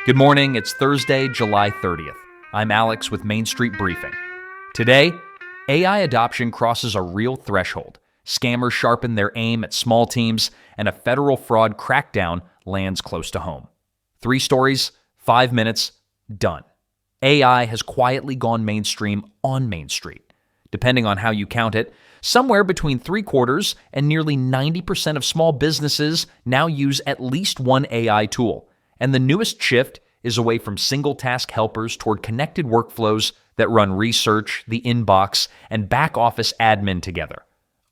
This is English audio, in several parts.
Good morning, it's Thursday, July 30th. I'm Alex with Main Street Briefing. Today, AI adoption crosses a real threshold. Scammers sharpen their aim at small teams, and a federal fraud crackdown lands close to home. 3 stories, 5 minutes, done. AI has quietly gone mainstream on Main Street. Depending on how you count it, somewhere between 3/4 and nearly 90% of small businesses now use at least one AI tool. And the newest shift is away from single-task helpers toward connected workflows that run research, the inbox, and back-office admin together.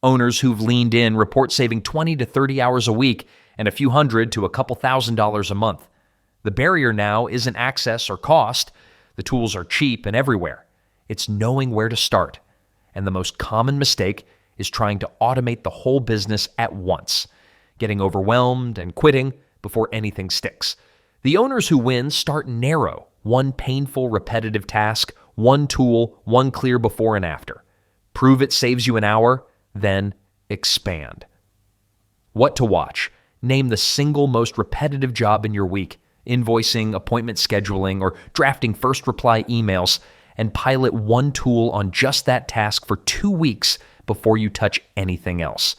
Owners who've leaned in report saving 20 to 30 hours a week and a few hundred to a couple $1,000s a month. The barrier now isn't access or cost. The tools are cheap and everywhere. It's knowing where to start. And the most common mistake is trying to automate the whole business at once, getting overwhelmed and quitting before anything sticks. The owners who win start narrow, one painful, repetitive task, one tool, one clear before and after. Prove it saves you an hour, then expand. What to watch? Name the single most repetitive job in your week, invoicing, appointment scheduling, or drafting first reply emails, and pilot one tool on just that task for 2 weeks before you touch anything else.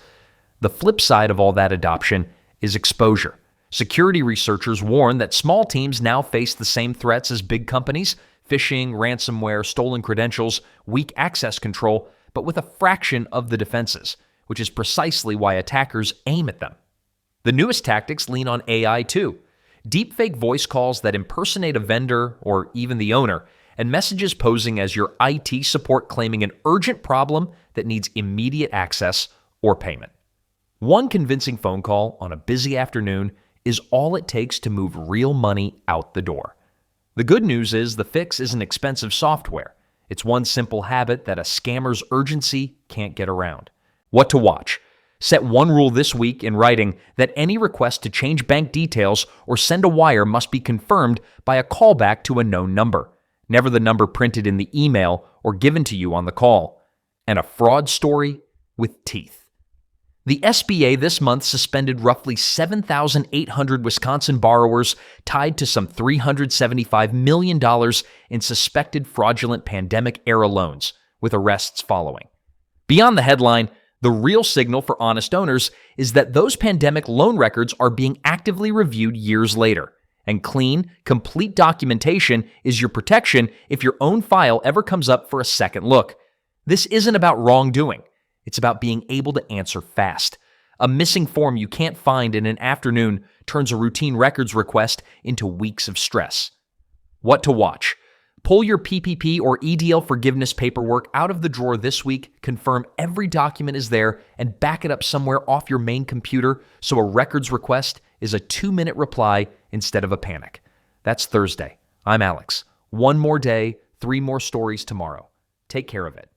The flip side of all that adoption is exposure. Security researchers warn that small teams now face the same threats as big companies: phishing, ransomware, stolen credentials, weak access control, but with a fraction of the defenses, which is precisely why attackers aim at them. The newest tactics lean on AI too. Deepfake voice calls that impersonate a vendor or even the owner, and messages posing as your IT support claiming an urgent problem that needs immediate access or payment. One convincing phone call on a busy afternoon is all it takes to move real money out the door. The good news is the fix isn't expensive software. It's one simple habit that a scammer's urgency can't get around. What to watch? Set one rule this week in writing that any request to change bank details or send a wire must be confirmed by a callback to a known number, never the number printed in the email or given to you on the call. And a fraud story with teeth. The SBA this month suspended roughly 7,800 Wisconsin borrowers tied to some $375 million in suspected fraudulent pandemic-era loans, with arrests following. Beyond the headline, the real signal for honest owners is that those pandemic loan records are being actively reviewed years later, and clean, complete documentation is your protection if your own file ever comes up for a second look. This isn't about wrongdoing. It's about being able to answer fast. A missing form you can't find in an afternoon turns a routine records request into weeks of stress. What to watch? Pull your PPP or EDL forgiveness paperwork out of the drawer this week, confirm every document is there, and back it up somewhere off your main computer so a records request is a 2-minute reply instead of a panic. That's Thursday. I'm Alex. One more day, 3 more stories tomorrow. Take care of it.